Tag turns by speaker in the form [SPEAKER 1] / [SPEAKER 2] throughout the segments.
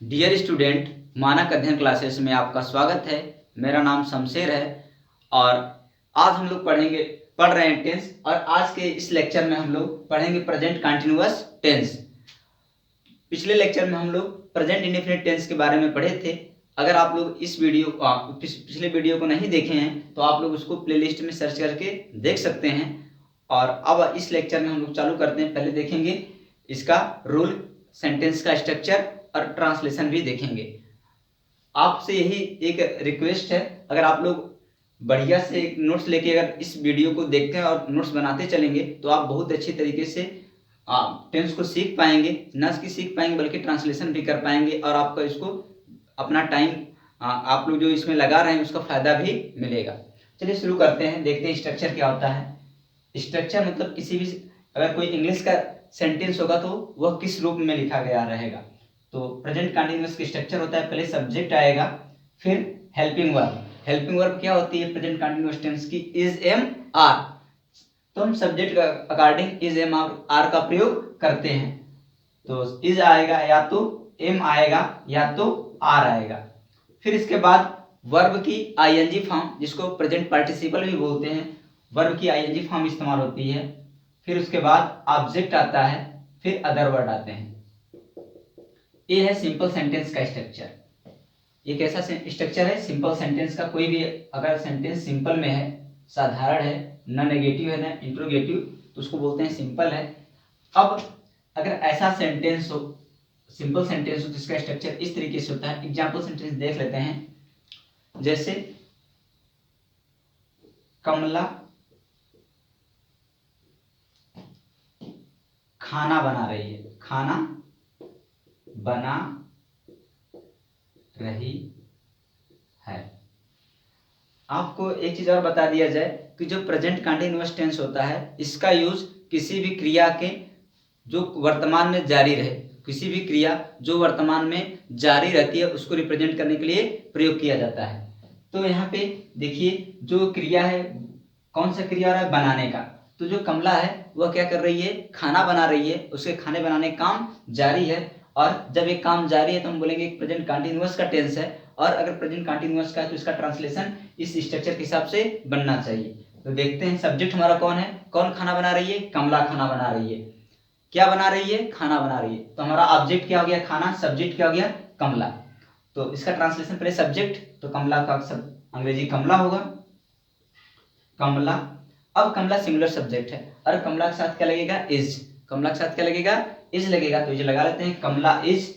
[SPEAKER 1] Dear student, मानक अध्ययन classes में आपका स्वागत है। मेरा नाम शमशेर है और आज हम लोग पढ़ रहे हैं टेंस। और आज के इस लेक्चर में हम लोग पढ़ेंगे प्रेजेंट कंटिन्यूअस टेंस। पिछले लेक्चर में हम लोग प्रेजेंट इंडेफिनिट टेंस के बारे में पढ़े थे। अगर आप लोग इस पिछले वीडियो को नहीं देखे हैं तो आप लोग उसको प्लेलिस्ट में सर्च करके देख सकते हैं। और अब इस लेक्चर में हम लोग चालू करते हैं। पहले देखेंगे इसका रूल, सेंटेंस का स्ट्रक्चर और ट्रांसलेशन भी देखेंगे। आपसे यही एक रिक्वेस्ट है, अगर आप लोग बढ़िया से एक नोट्स लेके अगर इस वीडियो को देखते हैं और नोट्स बनाते चलेंगे तो आप बहुत अच्छी तरीके से टेंस को सीख पाएंगे। न कि सीख पाएंगे बल्कि ट्रांसलेशन भी कर पाएंगे और आपका इसको अपना टाइम आप लोग जो इसमें लगा रहे हैं उसका फायदा भी मिलेगा। चलिए शुरू करते हैं, देखते हैं स्ट्रक्चर क्या होता है। स्ट्रक्चर मतलब किसी भी अगर कोई इंग्लिश का सेंटेंस होगा तो वह किस रूप में लिखा गया रहेगा। तो प्रेजेंट कंटिन्यूअस की स्ट्रक्चर होता है, पहले सब्जेक्ट आएगा, फिर हेल्पिंग वर्ब। हेल्पिंग वर्ब क्या होती है प्रेजेंट कंटिन्यूअस टेंस की? Is, am, are. तो हम सब्जेक्ट का अकॉर्डिंग इज, एम, आर का प्रयोग करते हैं। तो इज आएगा या तो एम आएगा या तो आर आएगा। फिर इसके बाद वर्ब की आईएनजी फॉर्म, जिसको प्रेजेंट पार्टिसिपल भी बोलते हैं, वर्ब की आईएनजी फॉर्म इस्तेमाल होती है। फिर उसके बाद ऑब्जेक्ट आता है, फिर अदर वर्ड आते हैं। ये है सिंपल सेंटेंस का स्ट्रक्चर। ये कैसा स्ट्रक्चर है सिंपल सेंटेंस का? कोई भी अगर सेंटेंस सिंपल में है, साधारण है, न नेगेटिव है न इंट्रोगेटिव, तो उसको बोलते हैं सिंपल है। अब अगर ऐसा सेंटेंस हो, सिंपल सेंटेंस हो, जिसका स्ट्रक्चर इस तरीके से होता है। एग्जाम्पल सेंटेंस देख लेते हैं, जैसे कमला खाना बना रही है। खाना बना रही है। आपको एक चीज और बता दिया जाए कि जो प्रेजेंट कंटिन्यूअस टेंस होता है, इसका यूज किसी भी क्रिया के जो वर्तमान में जारी रहे, किसी भी क्रिया जो वर्तमान में जारी रहती है उसको रिप्रेजेंट करने के लिए प्रयोग किया जाता है। तो यहाँ पे देखिए जो क्रिया है, कौन सा क्रिया रहा है? बनाने का। तो जो कमला है वह क्या कर रही है? खाना बना रही है। उसके खाने बनाने का काम जारी है। और जब एक काम जारी है तो हम बोलेंगे प्रेजेंट कंटिन्यूअस का टेंस है। और अगर प्रेजेंट कंटिन्यूअस का है तो इसका ट्रांसलेशन इस स्ट्रक्चर के हिसाब से बनना चाहिए। तो देखते हैं सब्जेक्ट हमारा कौन है? कौन खाना बना रही है? कमला खाना बना रही है। क्या बना रही है? खाना बना रही है। तो हमारा ऑब्जेक्ट क्या हो गया? खाना। सब्जेक्ट क्या हो गया? कमला। तो इसका ट्रांसलेशन पहले सब्जेक्ट, तो कमला का अंग्रेजी कमला होगा, कमला। अब कमला सिंगुलर सब्जेक्ट है और कमला के साथ क्या लगेगा? इज। कमला के साथ क्या लगेगा? इज लगेगा। तो इज लगा लेते हैं, कमला इज।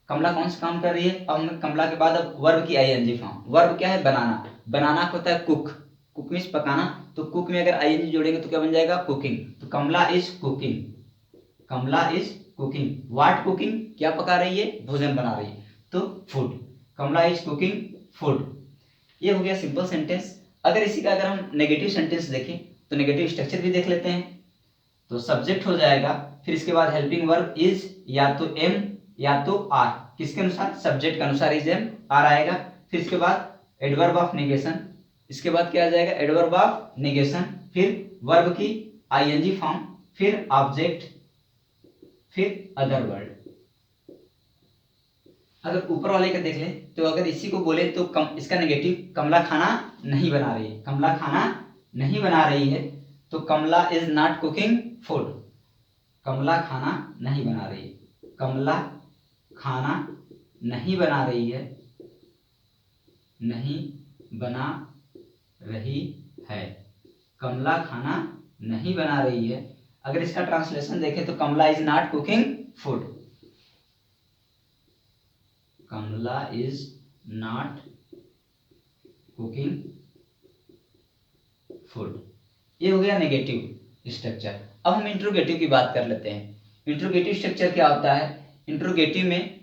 [SPEAKER 1] कमला कौन सा काम कर रही है? अब हम कमला के बाद अब वर्ब की आईएनजी फॉर्म। वर्ब क्या है? बनाना। बनाना होता है कुक। कुक मीन्स पकाना। तो कुक में अगर आईएनजी जोड़ेंगे तो क्या बन जाएगा? कुकिंग। तो Kamala is cooking. Kamala is cooking. What cooking? क्या पका रही है? भोजन बना रही है, तो food. Kamala is cooking food. ये हो गया सिंपल सेंटेंस। अगर इसी का अगर हम नेगेटिव सेंटेंस देखें तो नेगेटिव स्ट्रक्चर भी देख लेते हैं। तो सब्जेक्ट हो जाएगा, फिर इसके बाद हेल्पिंग वर्ब इज या तो एम या तो आर। किसके अनुसार? सब्जेक्ट के अनुसार इज, एम, आर आएगा। फिर इसके बाद एडवर्ब ऑफ नेगेशन। इसके बाद क्या आ जाएगा? Adverb of negation. फिर वर्ब की आईएनजी फॉर्म, फिर ऑब्जेक्ट, फिर अदर वर्ड। अगर ऊपर वाले का देख ले तो अगर इसी को बोले तो इसका नेगेटिव, कमला खाना नहीं बना रही है। कमला खाना नहीं बना रही है, तो Kamala is not cooking food. Kamala खाना नहीं बना रही है। कमला खाना नहीं बना रही है, नहीं बना रही है। कमला खाना नहीं बना रही है। अगर इसका ट्रांसलेशन देखें तो Kamala is not cooking food. Kamala is not cooking food. ये हो गया नेगेटिव स्ट्रक्चर। अब हम इंट्रोगेटिव की बात कर लेते हैं। इंट्रोगेटिव स्ट्रक्चर क्या होता है? इंट्रोगेटिव में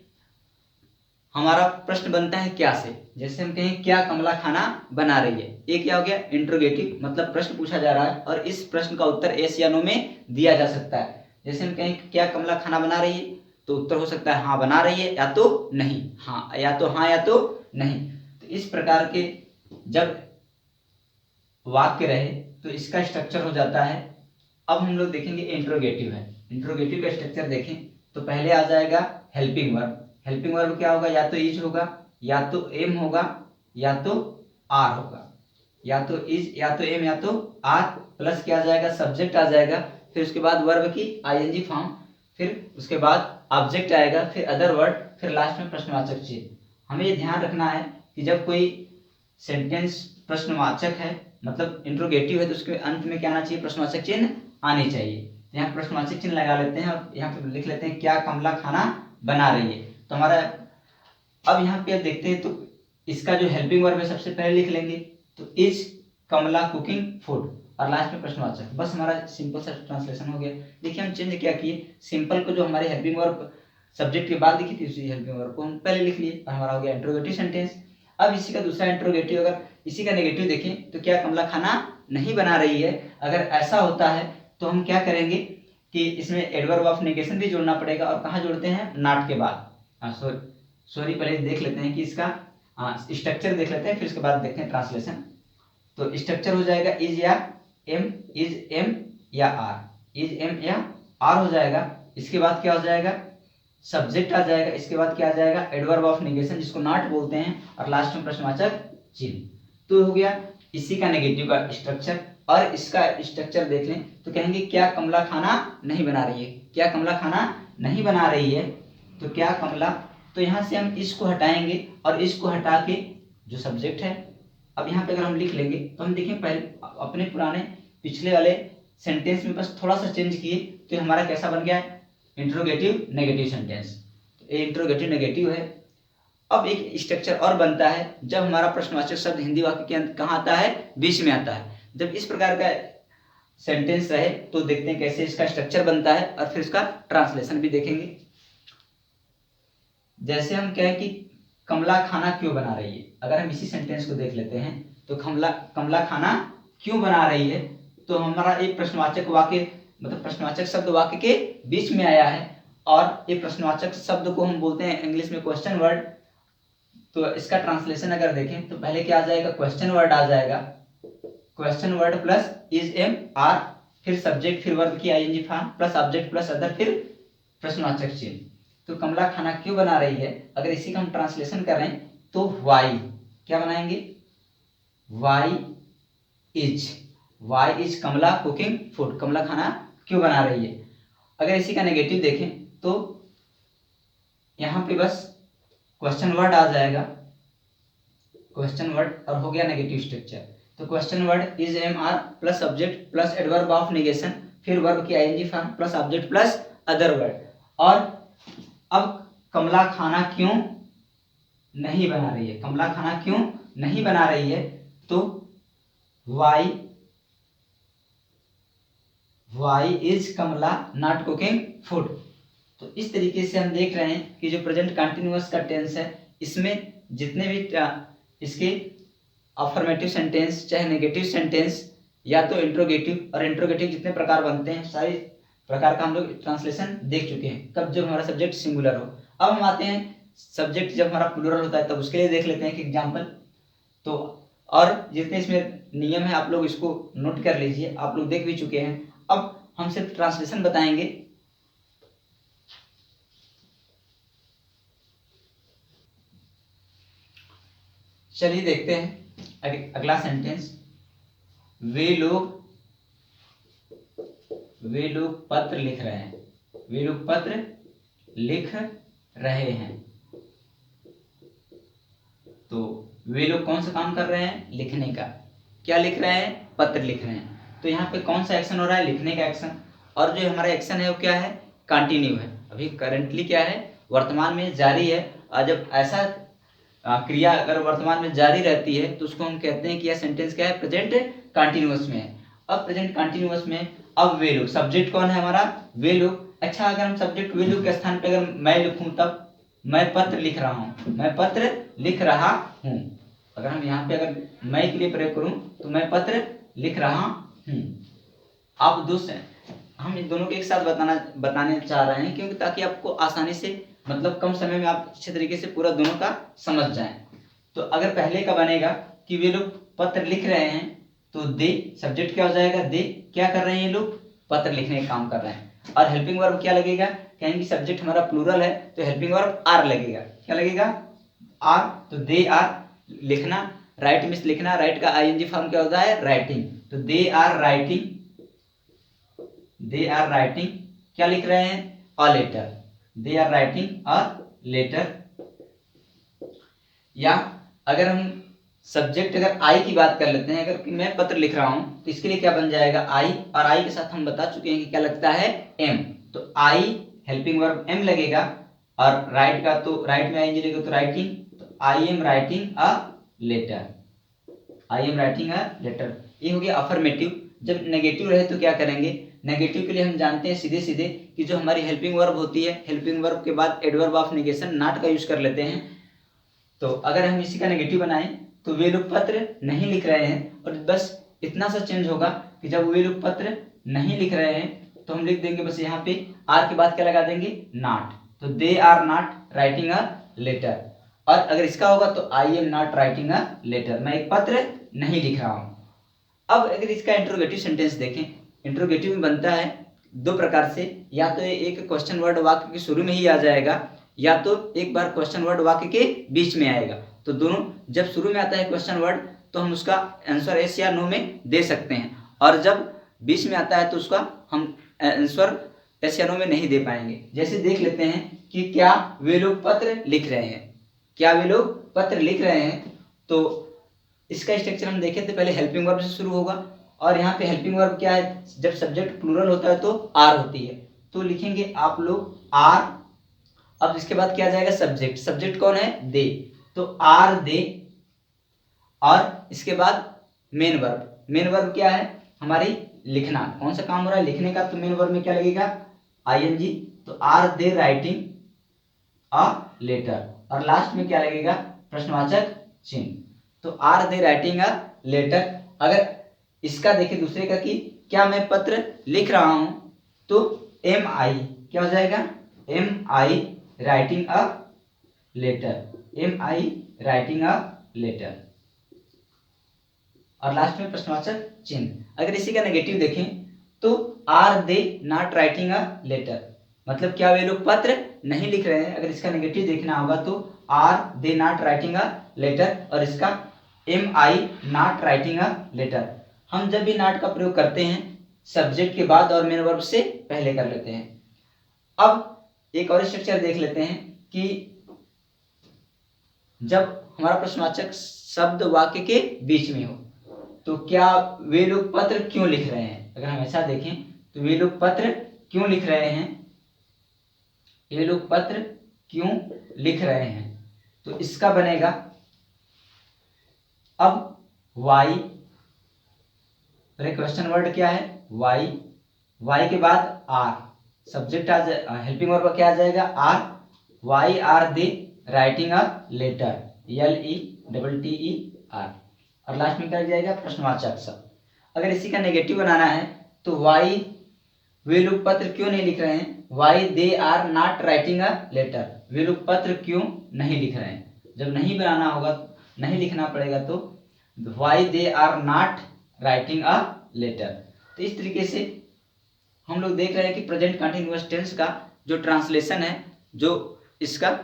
[SPEAKER 1] हमारा प्रश्न बनता है क्या से। जैसे हम कहें क्या कमला खाना बना रही है, ये क्या हो गया? इंट्रोगेटिव, मतलब प्रश्न पूछा जा रहा है और इस प्रश्न का उत्तर यस या नो में दिया जा सकता है। जैसे हम कहें क्या कमला खाना बना रही है, तो उत्तर हो सकता है हाँ बना रही है या तो नहीं। हाँ या तो नहीं। तो इस प्रकार के जब वाक्य रहे तो इसका स्ट्रक्चर हो जाता है। अब हम लोग देखेंगे इंट्रोगेटिव है। इंट्रोगेटिव का स्ट्रक्चर देखें तो पहले आ जाएगा हेल्पिंग वर्ब। हेल्पिंग वर्ब क्या होगा, या तो इज होगा, या तो एम होगा, या तो आर होगा, या तो इज, या तो एम, या तो आर, प्लस क्या आ जाएगा, सब्जेक्ट आ जाएगा, फिर उसके बाद वर्ब की आईएनजी फॉर्म, फिर उसके बाद ऑब्जेक्ट आएगा, फिर अदर वर्ड, फिर लास्ट में प्रश्नवाचक चिन्ह। हमें ये ध्यान रखना है कि जब कोई सेंटेंस प्रश्नवाचक है, मतलब इंट्रोगेटिव है, तो उसके अंत में क्या आना चाहिए, प्रश्नवाचक चिन्ह आनी चाहिए। यहाँ प्रश्नवाचक चिन्ह लगा लेते हैं और यहाँ पे लिख लेते हैं क्या कमला खाना बना रही है। तो हमारा अब यहाँ पे देखते हैं, तो इसका जो हेल्पिंग वर्ब है सबसे पहले लिख लेंगे, तो इज कमला कुकिंग फूड, और लास्ट में प्रश्नवाचक। बस हमारा सिंपल सा ट्रांसलेशन हो गया। देखिए हम चेंज क्या किए, सिंपल को जो हमारे हेल्पिंग वर्ब सब्जेक्ट के बाद लिखी थी उसी हेल्पिंग वर्ब को हम पहले लिख लिए, और हमारा हो गया इंट्रोगेटिव सेंटेंस। अब इसी का दूसरा इंट्रोगेटिव, अगर इसी का नेगेटिव देखें तो क्या कमला खाना नहीं बना रही है, अगर ऐसा होता है तो हम क्या करेंगे कि इसमें एडवर्ब ऑफ नेगेशन भी जोड़ना पड़ेगा, और कहाँ जोड़ते हैं, नॉट के बाद। सॉरी पहले देख लेते हैं कि इसका स्ट्रक्चर देख लेते हैं, फिर उसके बाद देखते हैं ट्रांसलेशन। तो स्ट्रक्चर हो जाएगा इज या एम, इज एम या आर, इज एम या आर हो जाएगा। इसके बाद क्या हो जाएगा, सब्जेक्ट आ जाएगा, इसके बाद क्या आ जाएगा, एडवर्ब ऑफ नेगेशन जिसको नॉट बोलते हैं, और लास्ट में प्रश्नवाचक चिन्ह। तो हो गया इसी का नेगेटिव का स्ट्रक्चर। और इसका स्ट्रक्चर देख लें तो कहेंगे क्या कमला खाना नहीं बना रही है, क्या कमला खाना नहीं बना रही है, तो क्या कमला, तो यहाँ से हम इसको हटाएंगे और इसको हटा के जो सब्जेक्ट है, अब यहाँ पे अगर हम लिख लेंगे तो हम देखें पहले अपने पुराने पिछले वाले सेंटेंस में बस थोड़ा सा चेंज किए, तो हमारा कैसा बन गया है, इंट्रोगेटिव नेगेटिव सेंटेंस। तो ये इंट्रोगेटिव नेगेटिव है। अब एक स्ट्रक्चर और बनता है जब हमारा प्रश्नवाचक शब्द हिंदी वाक्य के अंत कहाँ आता है, बीच में आता है। जब इस प्रकार का सेंटेंस रहे तो देखते हैं कैसे इसका स्ट्रक्चर बनता है, और फिर इसका ट्रांसलेशन भी देखेंगे। जैसे हम कहें कि कमला खाना क्यों बना रही है, अगर हम इसी सेंटेंस को देख लेते हैं तो कमला खाना क्यों बना रही है, तो हमारा एक प्रश्नवाचक वाक्य, मतलब प्रश्नवाचक शब्द वाक्य के बीच में आया है, और ये प्रश्नवाचक शब्द को हम बोलते हैं इंग्लिश में क्वेश्चन वर्ड। तो इसका ट्रांसलेशन अगर देखें तो पहले क्या आ जाएगा, क्वेश्चन वर्ड आ जाएगा, question word plus is am are, फिर सब्जेक्ट, फिर वर्ब की ING form, plus object, plus other, फिर प्रश्नवाचक चिन्ह। तो कमला खाना क्यों बना रही है, अगर इसी का हम ट्रांसलेशन करें तो वाई, क्या बनाएंगे, why is Kamala cooking food, Kamala खाना क्यों बना रही है। अगर इसी का नेगेटिव देखें तो यहाँ पे बस क्वेश्चन वर्ड आ जाएगा, क्वेश्चन वर्ड, और हो गया नेगेटिव स्ट्रक्चर। तो question word is am are plus subject plus adverb of negation, फिर वर्ब की ING form, plus object, plus other word. और अब कमला खाना क्यों नहीं बना रही है, कमला खाना क्यों नहीं बना रही है, तो why is Kamla not cooking food. तो इस तरीके से हम देख रहे हैं कि जो प्रेजेंट कंटिन्यूअस का टेंस है, इसमें जितने भी इसके अफर्मेटिव सेंटेंस, चाहे नेगेटिव सेंटेंस, या तो इंट्रोगेटिव, और इंट्रोगेटिव जितने प्रकार बनते हैं सारी प्रकार का हम लोग ट्रांसलेशन देख चुके हैं, कब जब हमारा सब्जेक्ट सिंगुलर हो। अब हम आते हैं सब्जेक्ट जब हमारा प्लूरल होता है, तब उसके लिए देख लेते हैं कि एग्जाम्पल। तो और जितने इसमें नियम है आप लोग इसको नोट कर लीजिए, आप लोग देख भी चुके हैं। अब हम सिर्फ ट्रांसलेशन बताएंगे। चलिए देखते हैं अगला सेंटेंस, वे लोग पत्र लिख रहे हैं, वे लोग पत्र लिख रहे हैं। तो वे लोग कौन सा काम कर रहे हैं, लिखने का, क्या लिख रहे हैं, पत्र लिख रहे हैं। तो यहाँ पे कौन सा एक्शन हो रहा है, लिखने का एक्शन, और जो हमारा एक्शन है वो क्या है, कंटिन्यू है, अभी करंटली क्या है, वर्तमान में जारी है। और जब ऐसा क्रिया अगर वर्तमान में जारी रहती है तो उसको हम कहते हैं कि यह सेंटेंस क्या है, प्रेजेंट कंटिन्यूअस में है। अब प्रेजेंट कंटिन्यूअस में अब वे लोग, सब्जेक्ट कौन है हमारा, वे लोग। अच्छा, अगर हम सब्जेक्ट वे लोग के स्थान पे अगर मैं लिखूं, तब मैं पत्र लिख रहा हूं, मैं पत्र लिख रहा हूं। अगर हम यहाँ पे अगर मैं के लिए प्रयोग करूं तो मैं पत्र लिख रहा हूं। आप हम इन दोनों के एक साथ बताने चाह रहे हैं, क्योंकि ताकि आपको आसानी से, मतलब कम समय में आप अच्छे तरीके से पूरा दोनों का समझ जाएं। तो अगर पहले का बनेगा कि वे लोग पत्र लिख रहे हैं, तो दे, सब्जेक्ट क्या हो जाएगा, दे, क्या कर रहे हैं ये लोग, पत्र लिखने का काम कर रहे हैं। और हेल्पिंग वर्ब क्या लगेगा, कहेंगे सब्जेक्ट हमारा प्लूरल है तो हेल्पिंग वर्ब आर लगेगा। क्या लगेगा, आर। तो दे आर लिखना, राइट मीन्स लिखना, राइट का आईएनजी फॉर्म क्या होता है, राइटिंग। तो they are writing, they are writing क्या लिख रहे हैं, a letter. They are writing a letter. या अगर हम सब्जेक्ट अगर आई की बात कर लेते हैं, अगर मैं पत्र लिख रहा हूं तो इसके लिए क्या बन जाएगा, आई। और आई के साथ हम बता चुके हैं कि क्या लगता है, एम। तो आई हेल्पिंग वर्ब एम लगेगा, और राइट का तो राइट में आईएनजी लगेगा तो राइटिंग। तो I am writing a letter, I am writing a letter. ये हो गया अफर्मेटिव। जब नेगेटिव रहे तो क्या करेंगे, नेगेटिव के लिए हम जानते हैं सीधे सीधे कि जो हमारी हेल्पिंग वर्ब होती है, हेल्पिंग वर्ब के बाद एडवर्ब ऑफ नेगेशन नॉट का यूज कर लेते हैं। तो अगर हम इसी का नेगेटिव बनाएं तो वे लोग पत्र नहीं लिख रहे हैं, और बस इतना सा चेंज होगा कि जब वे लोग पत्र नहीं लिख रहे हैं तो हम लिख देंगे बस यहाँ पे आर के बाद क्या लगा देंगे, नॉट। तो they are not writing a letter. और अगर इसका होगा तो I am not writing a letter, मैं एक पत्र नहीं लिख रहा हूं। अब अगर इसका इंट्रोगेटिव सेंटेंस देखें, इंट्रोगेटिव में बनता है दो प्रकार से, या तो एक क्वेश्चन वर्ड वाक्य के शुरू में ही आ जाएगा, या तो एक बार क्वेश्चन वर्ड वाक्य के बीच में आएगा। तो दोनों, जब शुरू में आता है क्वेश्चन वर्ड तो हम उसका आंसर यस या नो में दे सकते हैं, और जब बीच में आता है तो उसका हम आंसर यस या नो में नहीं दे पाएंगे। जैसे देख लेते हैं कि क्या वे लोग पत्र लिख रहे हैं, क्या वे लोग पत्र लिख रहे हैं। तो इसका स्ट्रक्चर हम देखें तो पहले हेल्पिंग वर्ब से शुरू होगा, और यहाँ पे हेल्पिंग वर्ब क्या है, जब सब्जेक्ट प्लूरल होता है तो आर होती है। तो लिखेंगे आप लोग आर। अब इसके बाद क्या जाएगा, सब्जेक्ट। सब्जेक्ट कौन है, दे। तो आर दे। और इसके बाद मेन वर्ब। मेन वर्ब क्या है, हमारी लिखना। कौन सा काम हो रहा है, लिखने का। तो मेन वर्ब में क्या लगेगा, आईएनजी। तो are they writing a letter. और लास्ट में क्या लगेगा, प्रश्नवाचक चिन्ह। तो are they writing a letter. अगर इसका देखें दूसरे का कि क्या मैं पत्र लिख रहा हूं, तो एम आई क्या हो जाएगा, am I writing a letter, am I writing a letter. और लास्ट में प्रश्नवाचक चिन्ह। अगर इसी का नेगेटिव देखें तो are they not writing a letter, मतलब क्या वे लोग पत्र नहीं लिख रहे हैं। अगर इसका नेगेटिव देखना होगा तो are they not writing a letter, और इसका am I not writing a letter. हम जब भी नॉट का प्रयोग करते हैं सब्जेक्ट के बाद और मेन वर्ब से पहले कर लेते हैं। अब एक और स्ट्रक्चर देख लेते हैं कि जब हमारा प्रश्नवाचक शब्द वाक्य के बीच में हो तो क्या वे लोग पत्र क्यों लिख रहे हैं। अगर हम ऐसा देखें तो वे लोग पत्र क्यों लिख रहे हैं, ये लोग पत्र क्यों लिख रहे हैं। तो इसका बनेगा अब वाई, क्वेश्चन वर्ड क्या है, वाई। वाई के बाद आर, सब्जेक्ट आ जाए, हेल्पिंग वर्ब क्या आ जाएगा, are. Why are they writing a letter, LETTER। और लास्ट में क्या जाएगा, प्रश्नवाचक शब्द। अगर इसी का नेगेटिव बनाना है तो वाई वे लोग पत्र क्यों नहीं लिख रहे हैं, why they are not writing a letter, वे लोग पत्र क्यों नहीं लिख रहे हैं। जब नहीं बनाना होगा, नहीं लिखना पड़ेगा, तो why they are not writing a letter. तो इस तरीके से हम लोग देख रहे हैं कि प्रेजेंट कंटिन्यूअस टेंस का जो ट्रांसलेशन है, जो इसका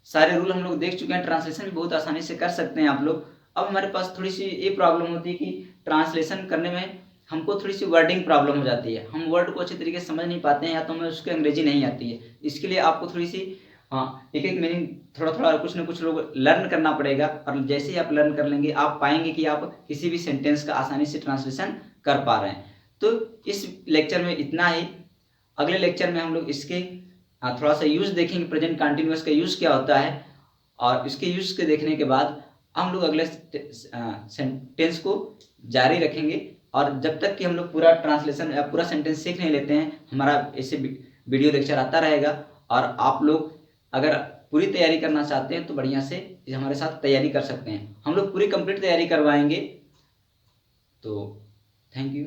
[SPEAKER 1] सारे रूल हम लोग देख चुके हैं। ट्रांसलेशन भी बहुत आसानी से कर सकते हैं आप लोग। अब हमारे पास थोड़ी सी ये प्रॉब्लम होती है कि ट्रांसलेशन करने में हमको थोड़ी सी वर्डिंग प्रॉब्लम हो जाती है, हम वर्ड को अच्छे तरीके से समझ नहीं पाते हैं, या तो हमें उसकी अंग्रेजी नहीं आती है। इसके लिए आपको थोड़ी सी एक एक मीनिंग थोड़ा थोड़ा कुछ ना कुछ लोग लर्न करना पड़ेगा, और जैसे ही आप लर्न कर लेंगे आप पाएंगे कि आप किसी भी सेंटेंस का आसानी से ट्रांसलेशन कर पा रहे हैं। तो इस लेक्चर में इतना ही। अगले लेक्चर में हम लोग इसके थोड़ा सा यूज देखेंगे, प्रेजेंट कंटिन्यूअस का यूज क्या होता है, और इसके यूज के देखने के बाद हम लोग अगले सेंटेंस को जारी रखेंगे। और जब तक कि हम लोग पूरा ट्रांसलेशन या पूरा सेंटेंस सीख नहीं लेते हैं, हमारा ऐसे वीडियो लेक्चर आता रहेगा। और आप लोग अगर पूरी तैयारी करना चाहते हैं तो बढ़िया से हमारे साथ तैयारी कर सकते हैं, हम लोग पूरी कंप्लीट तैयारी करवाएंगे। तो थैंक यू।